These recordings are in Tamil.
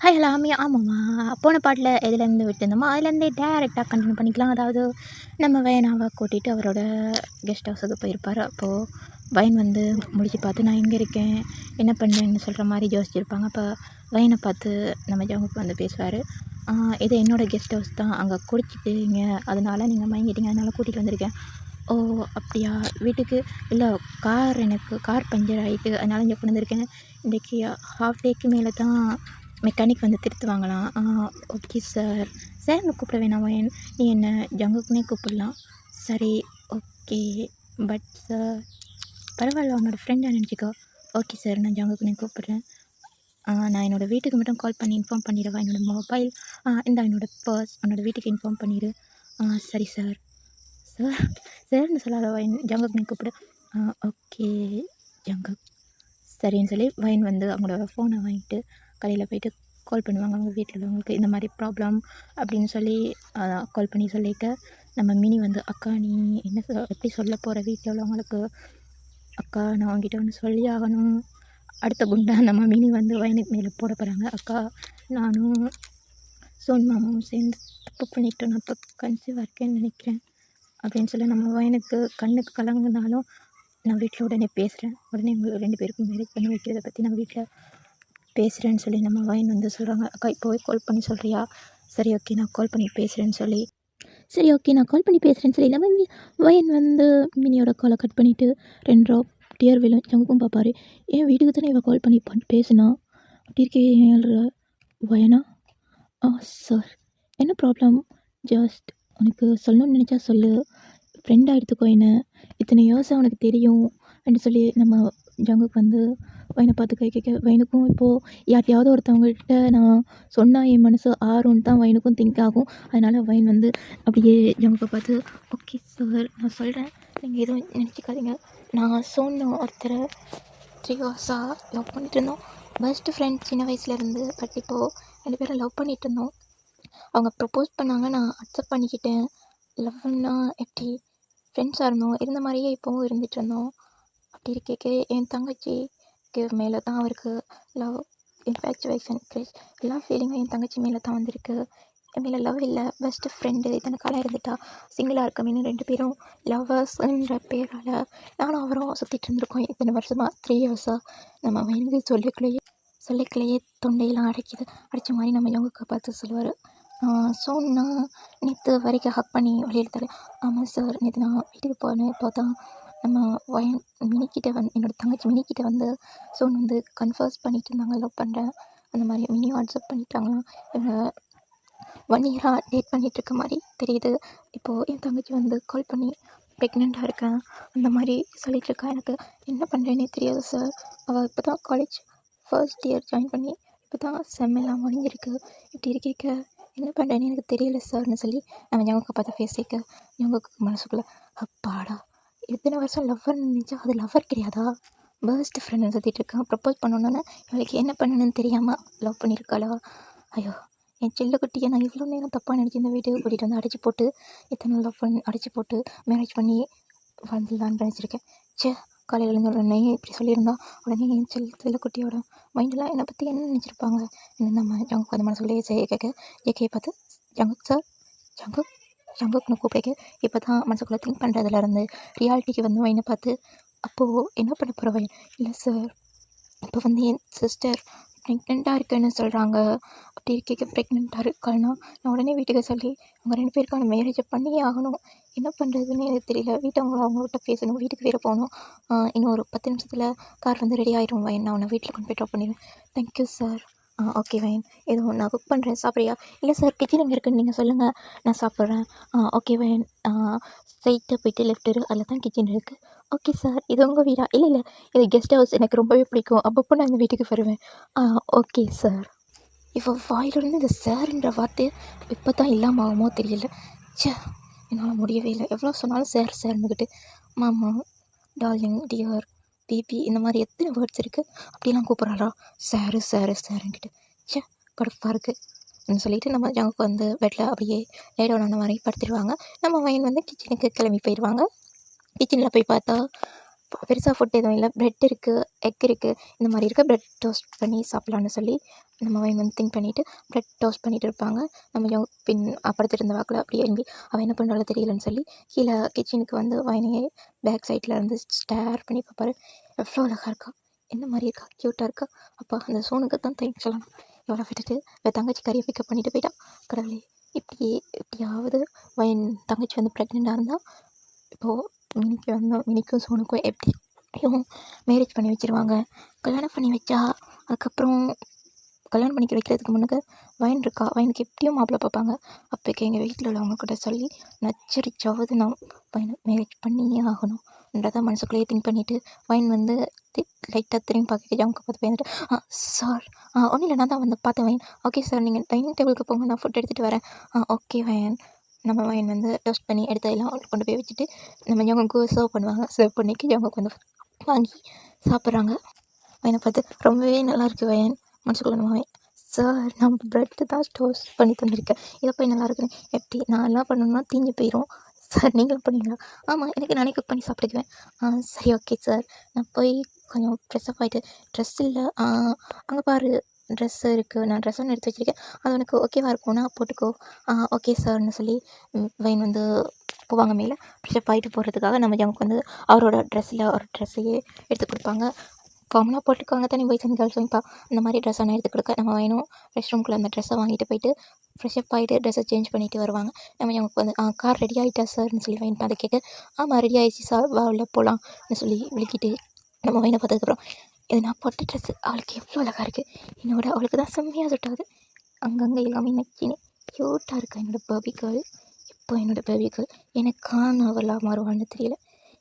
ஹாய் ஹலோ ஆமாம்மா. போன பாட்டில் எதுலேருந்து விட்டுருந்தோமோ அதுலேருந்தே டேரெக்டாக கண்டினியூ பண்ணிக்கலாம். அதாவது நம்ம வயனாவை கூட்டிகிட்டு அவரோட கெஸ்ட் ஹவுஸுக்கு போயிருப்பார். அப்போது வயன் வந்து முடிச்சு பார்த்து நான் எங்கே இருக்கேன் என்ன பண்ணுறேன்னு சொல்கிற மாதிரி யோசிச்சிருப்பாங்க. அப்போ வயனை பார்த்து நம்ம ஜவுக்கு வந்து பேசுவார். இது என்னோடய கெஸ்ட் ஹவுஸ் தான், அங்கே குடிச்சிட்டீங்க அதனால் நீங்கள் மயங்கிட்டீங்க, அதனால் கூட்டிகிட்டு வந்திருக்கேன். ஓ அப்படியா, வீட்டுக்கு இல்லை, எனக்கு கார் பஞ்சர் ஆகிட்டு அதனால் இங்கே கொண்டு வந்திருக்கேன். இன்றைக்கி ஹாஃப் டேக்கு மேலே தான் மெக்கானிக் வந்து திருத்துவாங்களாம். Okay sir. சார்னு கூப்பிட வேணாம் வயன், நீ என்ன ஜங்குக்குனே கூப்பிடலாம். சரி ஓகே, பட் சார் பரவாயில்ல, உன்னோட ஃப்ரெண்டாக நினச்சிக்கோ. ஓகே சார், நான் ஜங்குக்குனே கூப்பிட்றேன். நான் என்னோடய வீட்டுக்கு மட்டும் கால் பண்ணி இன்ஃபார்ம் பண்ணிடுவா. என்னோடய மொபைல் இந்த என்னோடய பர்ஸ் உன்னோட வீட்டுக்கு இன்ஃபார்ம் பண்ணிடு. சரி சார். சார் சார்னு சொல்லாத வயன், ஜங்குக்குனே கூப்பிடு. Okay Jungkook. சரின்னு சொல்லி வயன் வந்து அவங்களோட ஃபோனை வாங்கிட்டு கடையில் போய்ட்டு கால் பண்ணுவாங்க அவங்க வீட்டில் உள்ளவங்களுக்கு. இந்த மாதிரி ப்ராப்ளம் அப்படின்னு சொல்லி கால் பண்ணி சொல்லிக்க நம்ம மினி வந்து, அக்கா நீ என்ன எப்படி சொல்ல போகிற வீட்டில் உள்ளவங்களுக்கு, அக்கா நான் அவங்ககிட்ட ஒன்று சொல்லி ஆகணும். அடுத்த குண்டா நம்ம மினி வந்து வயனுக்கு மேலே போட போகிறாங்க. அக்கா நானும் சோன் மாமாவும் சேர்ந்து தப்பு பண்ணிட்டோம், நான் இப்போ கன்சீவாக இருக்கேன்னு நினைக்கிறேன் அப்படின்னு சொல்லி நம்ம வயனுக்கு கண்ணுக்கு கலங்குனாலும் நான் வீட்டில் உடனே பேசுகிறேன், உடனே உங்களுக்கு 2 பேருக்கும் மேரேஜ் பண்ணி வைக்கிறத பற்றி நான் வீட்டில் பேசுகிறேன்னு சொல்லி நம்ம வயன் வந்து சொல்கிறாங்க. அக்கா இப்போவே கால் பண்ணி சொல்கிறியா? சரி ஓகே, நான் கால் பண்ணி பேசுகிறேன்னு சொல்லி, சரி ஓகே நான் கால் பண்ணி பேசுகிறேன்னு சொல்லி நம்ம வயன் வந்து மினியோட காலை கட் பண்ணிவிட்டு 2 ட்ராப் டியர் விழும் ஜங்குக்கும் பார்ப்பாரு. ஏன் வீட்டுக்கு தானே இவள் கால் பண்ணி பேசுனா, அப்படி இருக்கே ஏழ்ற வயனா? சார் என்ன ப்ராப்ளம், ஜஸ்ட் உனக்கு சொல்லணும்னு நினச்சா சொல்லு, ஃப்ரெண்டாக எடுத்துக்கோ, என்ன இத்தனை இயர்ஸாக அவனுக்கு தெரியும் அப்படின்னு சொல்லி நம்ம ஜங்குக்கு வந்து வயனை பார்த்து கை கேட்க, வயனுக்கும் இப்போது யார்ட்டையாவது ஒருத்தவங்கள்ட்ட நான் சொன்னால் என் மனசு ஆறும்னு தான் வயனுக்கும் திங்க் ஆகும். அதனால் வயன் வந்து அப்படியே ஜங்குக்கை பார்த்து, ஓகே சார் நான் சொல்கிறேன், நீங்கள் எதுவும் நினச்சிக்காதீங்க. நான் சொன்ன ஒருத்தரை 3 இயர்ஸாக லவ் பண்ணிட்டு இருந்தோம், பெஸ்ட் ஃப்ரெண்ட் சின்ன வயசுலேருந்து. பட் இப்போது 2 பேரும் லவ் பண்ணிகிட்டு இருந்தோம். அவங்க ப்ரப்போஸ் பண்ணாங்க, நான் அக்செப்ட் பண்ணிக்கிட்டேன். லவ்னா எப்படி ஃப்ரெண்ட்ஸாக இருந்தோம், இருந்த மாதிரியே இப்போவும் இருந்துகிட்டு இருந்தோம். அப்படி இருக்கேக்க என் தங்கச்சிக்கு மேலே தான் அவருக்கு லவ், இன்ஃபேக்சுவேஷன், க்ரஷ் எல்லா ஃபீலிங்கும் என் தங்கச்சி மேலே தான் வந்திருக்கு. என் மேலே லவ் இல்லை, பெஸ்ட்டு ஃப்ரெண்டு, இத்தனை காலம் இருந்துட்டா, சிங்கிளாக இருக்கமேனு 2 பேரும் லவ்வர்ஸ்ன்ற பேரால் நானும் அவரும் சுற்றிட்டு இருந்திருக்கோம் இத்தனை வருஷமாக, 3 இயர்ஸாக. நம்ம வந்து சொல்லிக்கலையே தொண்டையெல்லாம் அடித்த மாதிரி நம்ம யோகத்தை பார்த்து சொல்லுவார். ஸோன்னா நேற்று வரைக்கும் ஹக் பண்ணி வெளியெடுத்தாரு. ஆமாம் சார், நேற்று நான் வீட்டுக்கு போனேன், இப்போ தான் நம்ம வயன் மினிக்கிட்ட வந்து, என்னோடய தங்கச்சி மினிக்கிட்ட வந்து சோன் வந்து கன்ஃபர்ஸ் பண்ணிட்டு இருந்தாங்க, லவ் பண்ணுறேன் அந்த மாதிரி. மினியும் அக்செப்ட் பண்ணிட்டாங்களாம். இவங்க 1 இயராக டேட் பண்ணிகிட்ருக்க மாதிரி தெரியுது. இப்போது என் தங்கச்சி வந்து கால் பண்ணி ப்ரெக்னெண்ட்டாக இருக்கேன் அந்த மாதிரி சொல்லிகிட்ருக்கா. எனக்கு என்ன பண்ணுறேன்னே தெரியாது சார். அவள் இப்போ தான் காலேஜ் ஃபர்ஸ்ட் இயர் ஜாயின் பண்ணி இப்போ தான் செம்மெல்லாம் முடிஞ்சிருக்கு. இப்படி இருக்க என்ன பண்ணுறேன்னு எனக்கு தெரியல சார்னு சொல்லி நம்ம ஞாபகம் பார்த்து பேசிக்க, ஞாபகம் மனசுக்குள்ளே அப்பாடா, இத்தனை வருஷம் லவ்வர்னு நினச்சா அது லவ்வர் கிடையாதா, பெஸ்ட் ஃப்ரெண்டுன்னு சுற்றிட்டு இருக்கான். ப்ரப்போஸ் பண்ணணுன்னு இவளுக்கு என்ன பண்ணணுன்னு தெரியாமல் லவ் பண்ணியிருக்காளா? ஐயோ, என் செல்லக்குட்டியை நான் இவ்வளோ நேரம் தப்பாக நினச்சி இந்த வீட்டுக்கு கூட்டிகிட்டு வந்து அடிச்சு போட்டு, இத்தனை லவ் பண்ணி அடிச்சு போட்டு மேரேஜ் பண்ணி வந்துடலான்னு நினச்சிருக்கேன். காலையில் இருந்து உடனே இப்படி சொல்லியிருந்தா உடனே என் செல்லக்குட்டியோட மைண்டெல்லாம் என்னை பற்றி என்ன நினச்சிருப்பாங்க. என்ன நம்ம ஜங்குக் அந்த மனசுக்குள்ளேயே கேட்க ஜேகே பார்த்து, ஜங்குக் சார், ஜங்குக்னு கூப்பிடுக்க இப்போ தான் மனசுக்குள்ளே திங்க் பண்ணுறதுலேருந்து ரியாலிட்டிக்கு வந்து வயனை பார்த்து, அப்போது என்ன பண்ண போகிற வயன், இல்லை சார் இப்போ வந்து என் சிஸ்டர் ப்ரெக்னெண்ட்டாக இருக்குன்னு சொல்கிறாங்க. அப்படி இருக்க ப்ரெக்னெண்ட்டாக இருக்காள்னா நான் உடனே வீட்டுக்கு சொல்லி அவங்க 2 பேருக்கான மேரேஜை பண்ணியே ஆகணும். என்ன பண்ணுறதுன்னு எனக்கு தெரியல. அவங்ககிட்ட பேசணும், வீட்டுக்கு வேறு போகணும். இன்னும் ஒரு 10 நிமிஷத்தில் கார் வந்து ரெடி ஆகிடும் வயன், நான் உன்னை வீட்டில் கொண்டு போய் ட்ராப் பண்ணிடுவேன். Thank you sir. ஓகே வயன், எதுவும் நான் குக் பண்ணுறேன், சாப்பிட்றியா? இல்லை சார், கிச்சன் எங்கே இருக்குன்னு நீங்கள் சொல்லுங்கள், நான் சாப்பிட்றேன். ஓகே வயன், ஸ்ட்ரைட்டாக போய்ட்டு லெஃப்ட் அதில் தான் கிச்சன் இருக்குது. ஓகே சார், இது உங்கள் வீடா? இல்லை இது கெஸ்ட் ஹவுஸ், எனக்கு ரொம்பவே பிடிக்கும், அப்பப்போ நான் இந்த வீட்டுக்கு வருவேன். Okay sir. இப்போ வாயிலிருந்து இந்த சார்ன்ற வார்த்தை இப்போ தான் இல்லாமல் ஆகுமோ தெரியல. என்னால் முடியவே இல்லை, எவ்வளோ சொன்னாலும் சார்ந்துக்கிட்டு மாமா, டார்லிங், டியர், பேபி இந்த மாதிரி எத்தனை வேர்ட்ஸ் இருக்குது, அப்படிலாம் கூப்பிட்றாளா சாருங்கிட்டு. கடுப்பாக இருக்குன்னு சொல்லிட்டு நம்ம ஜங்குக்கு வந்து பெட்டில் அப்படியே லேடவுன் ஆன மாதிரி படுத்துடுவாங்க. நம்ம வயன் வந்து கிச்சனுக்கு கிளம்பி போயிடுவாங்க. கிச்சனில் போய் பார்த்தா பெருசாக ஃபுட் எதுவும் இல்லை, பிரெட் இருக்குது, எக் இருக்குது, இந்த மாதிரி இருக்க பிரெட் டோஸ்ட் பண்ணி சாப்பிட்லான்னு சொல்லி நம்ம வைன் வந்து திங்க் பண்ணிவிட்டு பிரெட் டோஸ்ட் பண்ணிகிட்டு இருப்பாங்க. நம்ம பின் படுத்திருந்த வாக்கில் அப்படியே எழும்பி அவள் என்ன பண்ணுறாலும் தெரியலன்னு சொல்லி கீழே கிச்சனுக்கு வந்து வைனையே பேக் சைடில் இருந்து ஸ்டேர் பண்ணி பார்ப்பாரு. எவ்வளோ அழகாக இருக்கா, என்ன மாதிரி இருக்கா, க்யூட்டாக இருக்கா. அப்போ அந்த சோனுக்கு தான் தேங்க்ஸ் சொல்லணும். எவ்வளோ விட்டுட்டு தங்கச்சி கறியை பிக்கப் பண்ணிட்டு போயிட்டா. கடவுளே, எப்படியாவது வைன் தங்கச்சி வந்து ப்ரெக்னெண்ட்டாக இருந்தால் இப்போது மினிக்கும் சோனுக்கும் எப்படியும் மேரேஜ் பண்ணி வச்சுருவாங்க. கல்யாணம் பண்ணி வச்சா அதுக்கப்புறம் கல்யாணம் பண்ணிக்க வைக்கிறதுக்கு முன்னுக்கு வைன் இருக்கா, வைனுக்கு எப்படியும் மாப்பிள்ளை பார்ப்பாங்க. அப்போக்கு எங்கள் வீட்டில் உள்ளவங்கக்கிட்ட சொல்லி நச்சரிச்சாவது நான் வைனை மேரேஜ் பண்ணியே ஆகணும்ன்றதான் மனசுக்குள்ளேயே திங்க் பண்ணிவிட்டு வைன் வந்து லைட்டாக திரும்பி பார்க்க அவங்க பார்த்து போயிட்டு சார் ஒன்றும் இல்லை, நான் தான் வந்து பார்த்தேன் வைன். ஓகே சார், நீங்கள் டைனிங் டேபிளுக்கு போங்க, நான் ஃபுட் எடுத்துகிட்டு வரேன். ஓகே வைன். நம்ம வைன் வந்து டோஸ்ட் பண்ணி எடுத்ததெல்லாம் கொண்டு போய் வச்சுட்டு நம்ம ஜவங்களுக்கு சர்வ் பண்ணுவாங்க. சர்வ் பண்ணிக்கு ஜவங்களுக்கு வந்து வாங்கி சாப்பிட்றாங்க. வைனை பார்த்து ரொம்பவே நல்லாயிருக்கு வைன். மனசுக்குள்ள நம்ம வைன், சார் நான் ப்ரெட்டு தான் டோஸ்ட் பண்ணி தந்திருக்கேன், இதை போய் நல்லா இருக்குன்னு எப்படி நான் எல்லாம் பண்ணணும்னா தீஞ்சு போயிடும் சார், நீங்களும் பண்ணுவீங்களா? ஆமாம், எனக்கு நானே குக் பண்ணி சாப்பிட்டுக்குவேன். சரி ஓகே சார், நான் போய் கொஞ்சம் ஃப்ரெஷ்அப் ஆகிட்டு ட்ரெஸ் இல்லை அங்கே பாரு ட்ரெஸ்ஸு இருக்குது, நான் ட்ரெஸ் ஒன்று எடுத்து வச்சுருக்கேன், அது உனக்கு ஓகேவா இருக்கும்னா போட்டுக்கோ. ஓகே சார்னு சொல்லி வைன் வந்து போவாங்க மேலே. ஃப்ரெஷ்அப் ஆகிட்டு போகிறதுக்காக நம்ம ஜவங்களுக்கு வந்து அவரோட ட்ரெஸ்ஸில் ஒரு ட்ரெஸ்ஸையே எடுத்து கொடுப்பாங்க. காமனாக போட்டுக்கோங்க தானே பாய்ஸ் அண்ட் கேர்ள்ஸ் வைப்பா, அந்த மாதிரி ட்ரெஸ் ஒன்று எடுத்து கொடுக்க நம்ம வேணும் ரெஸ்ட் ரூம்குள்ளே அந்த ட்ரெஸ்ஸை வாங்கிட்டு போயிட்டு ஃப்ரெஷ்அப் ஆகிட்டு ட்ரெஸ்ஸை சேஞ்ச் பண்ணிவிட்டு வருவாங்க. நம்ம அவங்க வந்து கார் ரெடி ஆகிட்டா சார்னு சொல்லி வைன் அதை கேட்க, ஆமாம் ரெடி ஆகிடுச்சு சார், வா உள்ள போகலாம்னு சொல்லி விளக்கிட்டு நம்ம வைனை பார்த்ததுக்கப்புறம், இது நான் போட்ட ட்ரெஸ்ஸு அவளுக்கு எவ்வளோ அழகாக இருக்குது, அவளுக்கு தான் செம்மையாக சுட்டாகுது, அங்கங்கே எல்லாமே நக்கினு க்யூட்டாக இருக்கா என்னோடய பேபி கேர்ள். இப்போ என்னோடய பேபி கேர்ள் எனக்கான அவளாக மாறுவான்னு தெரியல.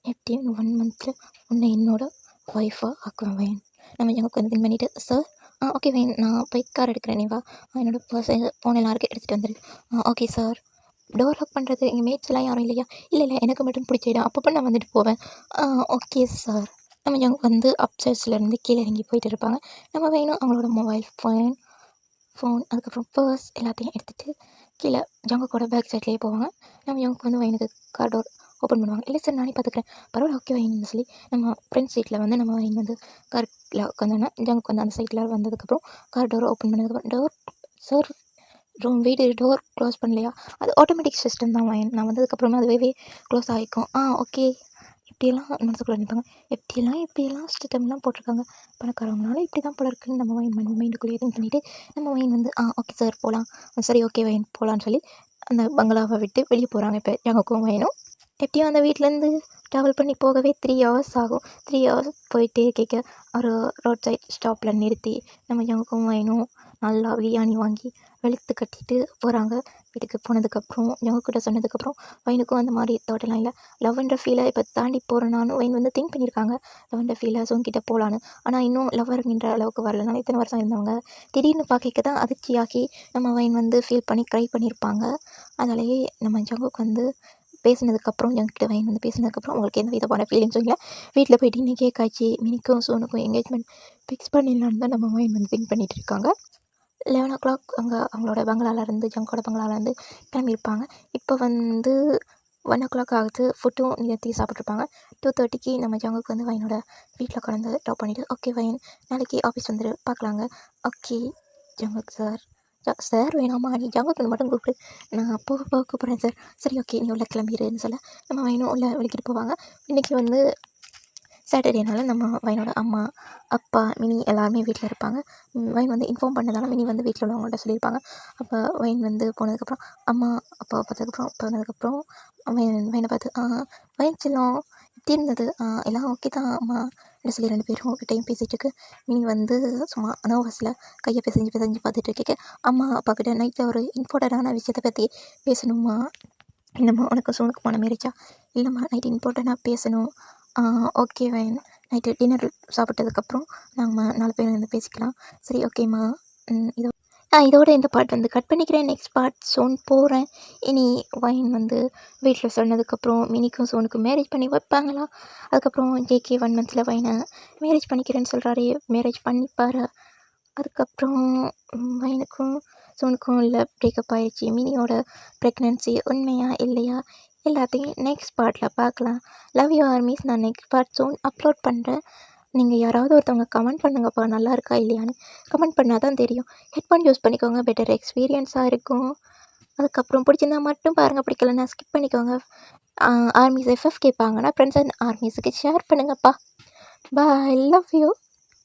எப்படியும் 1 மந்த்தில் உன்னை என்னோட ஒய்ஃபாக ஆக்குவேன் வைன். நம்ம எனக்கு வந்து திங்க் பண்ணிவிட்டு, சார் ஓகே வைன், நான் போய் கார் எடுக்கிறேன், நீ வா, என்னோடய பர்ஸ் ஃபோன் எல்லாம் இருக்குது எடுத்துகிட்டு வந்துடு. Okay sir. டோர் லாக் பண்ணுறது எங்கள் மேட்ஸ் எல்லாம் யாரும் இல்லையா? இல்லை எனக்கு மட்டும் பிடிச்சிடும், அப்பப்போ நான் வந்துட்டு போவேன். Okay sir. நம்ம எனக்கு வந்து அப்சைட்ஸ்லேருந்து கீழே இறங்கி போயிட்டு இருப்பாங்க. நம்ம வேணும் அவங்களோட மொபைல் ஃபோன் அதுக்கப்புறம் பர்ஸ் எல்லாத்தையும் எடுத்துகிட்டு கீழே ஜங்கக்கோட பேக் சைட்லேயே போவாங்க. நம்ம ஜங்குக்கு வந்து வைனுக்கு கார் டோர் ஓப்பன் பண்ணுவாங்க. இல்லை சார் நானே பார்த்துக்கிறேன், பரவாயில்ல ஓகே வைன்னு சொல்லி நம்ம ஃப்ரெண்ட் சீட்டில் வந்து நம்ம வைன் வந்து காரில் உட்காந்தோன்னா ஜங்குக்கு வந்து அந்த சைட்டில் வந்ததுக்கப்புறம் கார் டோர் ஓப்பன் பண்ணதுக்கப்புறம் டோர் சார் வீடு டோர் க்ளோஸ் பண்ணலையா? அது ஆட்டோமேட்டிக் சிஸ்டம் தான் வைன், நான் வந்ததுக்கப்புறமா அதுவே க்ளோஸ் ஆகிக்கும். ஓகே. இப்படியெல்லாம் மனசுக்குள்ளே நினைப்பாங்க, இப்படியெல்லாம் சிஸ்டம்லாம் போட்டிருக்காங்க, பணக்காரவங்களால இப்படி தான் போல இருக்குன்னு நம்ம வைன் மைண்டுக்குள்ளேயே திங்க் பண்ணிவிட்டு நம்ம வைன் வந்து ஓகே சார் போகலாம், சரி ஓகே வைன் போகலான்னு சொல்லி அந்த பங்களாவை விட்டு வெளியே போகிறாங்க. இப்போ ஜங்குக்கும் வைனும் எப்படியும் அந்த வீட்டிலேருந்து ட்ராவல் பண்ணி போகவே 3 ஹவர்ஸ் ஆகும். 3 ஹவர்ஸ் போயிட்டே கேட்க ஒரு ரோட் சைட் ஸ்டாப்பில் நிறுத்தி நம்ம ஜங்குக்கும் வைனும் நல்லா பிரியாணி வாங்கி வெளுத்து கட்டிட்டு போகிறாங்க. வீட்டுக்கு போனதுக்கப்புறம் ஜங்குக்கிட்ட சொன்னதுக்கப்புறம் வைனுக்கும் அந்த மாதிரி தோட்டெல்லாம் இல்லை. லவ்ன்ற ஃபீலை இப்போ தாண்டி போகிறனாலும் வைன் வந்து திங்க் பண்ணியிருக்காங்க, லவ்ன்ற ஃபீலை சோங்கிட்ட போகலான்னு. ஆனால் இன்னும் லவ்வருங்கிற அளவுக்கு வரலனால இத்தனை வருஷம் இருந்தவங்க திடீர்னு பார்க்க தான் அதிர்ச்சியாக்கி நம்ம வைன் வந்து ஃபீல் பண்ணி க்ரை பண்ணியிருப்பாங்க. அதனாலேயே நம்ம ஜங்குக்கு வந்து பேசினதுக்கப்புறம் என்கிட்ட வைன் வந்து பேசினதுக்கப்புறம் அவங்களுக்கு எந்த விதமான ஃபீலிங்ஸும் இல்லை. வீட்டில் போய்ட்டு இன்றைக்கே காய்ச்சி மினிக்கும் சோனுக்கும் என்கேஜ்மெண்ட் ஃபிக்ஸ் பண்ணிடலான்னு தான் நம்ம வைன் வந்து திங்க் பண்ணிகிட்டு இருக்காங்க. 11 o'clock அங்கே அவங்களோட பங்களாலேருந்து ஜங்கோட பங்களாலேருந்து கிளம்பியிருப்பாங்க. இப்போ வந்து 1 o'clock ஆகுது. ஃபுட்டும் நிறுத்தி சாப்பிட்ருப்பாங்க. 2:30க்கு நம்ம ஜங்குக்கு வந்து வைனோட வீட்டில் கலந்து ட்ராப் பண்ணிவிட்டு, ஓகே வைன் நாளைக்கு ஆஃபீஸ் வந்துடு பார்க்கலாங்க. Okay Jungkook sir. சார் வேணாமா, நீ ஜங்குக்கு மட்டும் கூப்பிடு, நான் போக கூப்பிட்றேன் சார். சரி ஓகே நீ உள்ள கிளம்பிடுன்னு சொல்ல நம்ம வைனும் உள்ள வெளிக்கிட்டு போவாங்க. இன்றைக்கி வந்து சாட்டர்டேனால நம்ம வைனோட அம்மா அப்பா மினி எல்லாருமே வீட்டில் இருப்பாங்க. வைன் வந்து இன்ஃபார்ம் பண்ணதால மினி வந்து வீட்டில் உள்ளவங்கள்ட்ட சொல்லியிருப்பாங்க. அப்போ வைன் வந்து போனதுக்கப்புறம் அம்மா அப்பாவை போனதுக்கப்புறம் வைனை பார்த்து வைன் செல்லம் எப்படி இருந்தது, எல்லாம் ஓகே தான் அம்மா அப்படின்னு சொல்லி 2 பேரும் கிட்டையும் பேசிகிட்டு இருக்கு. மினி வந்து சும்மா நர்வஸில் கையை பிசைஞ்சு பார்த்துட்டு இருக்கேன். அம்மா அப்பா கிட்ட நைட்டில் ஒரு இம்பார்ட்டண்டான விஷயத்தை பற்றி பேசணுமா? என்னம்மா உனக்கு சோனுக்குமான மேரேஜா? இல்லைம்மா நைட் இம்பார்ட்டண்ட்டாக பேசணும். ஓகே வைன், நைட்டு டின்னர் சாப்பிட்டதுக்கப்புறம் நாங்கள் 4 பேர் வந்து பேசிக்கலாம். சரி ஓகேம்மா. இதோட இந்த பார்ட் வந்து கட் பண்ணிக்கிறேன். நெக்ஸ்ட் பார்ட் சோன் போகிறேன். இனி வைன் வந்து வீட்டில் சொன்னதுக்கப்புறம் மினிக்கும் சோனுக்கும் மேரேஜ் பண்ணி வைப்பாங்களா? அதுக்கப்புறம் ஜேகே 1 மந்த்தில் வைனை மேரேஜ் பண்ணிக்கிறேன்னு சொல்கிறாரு, மேரேஜ் பண்ணிப்பார். அதுக்கப்புறம் வைனுக்கும் சோனுக்கும் இல்லை பிரேக்கப் ஆகிடுச்சி. மினியோட ப்ரெக்னன்சி உண்மையா இல்லையா எல்லாத்தையும் நெக்ஸ்ட் பார்ட்டில் பார்க்கலாம். Love you armies. நான் நெக்ஸ்ட் பார்ட் சூன் அப்லோட் பண்ணுறேன். நீங்கள் யாராவது ஒருத்தவங்க கமெண்ட் பண்ணுங்கப்பா, நல்லா இருக்கா இல்லையான்னு. கமெண்ட் பண்ணால் தான் தெரியும். ஹெட்ஃபோன் யூஸ் பண்ணிக்கோங்க, பெட்டர் எக்ஸ்பீரியன்ஸாக இருக்கும். அதுக்கப்புறம் பிடிச்சிருந்தா மட்டும் பாருங்கள், பிடிக்கலன்னா ஸ்கிப் பண்ணிக்கோங்க. ஆர்மிஸ் எஃப்எஃப் கேட்பாங்கன்னா ஃப்ரெண்ட்ஸ் அண்ட் ஆர்மிஸுக்கு ஷேர் பண்ணுங்கப்பா. Bye, love you.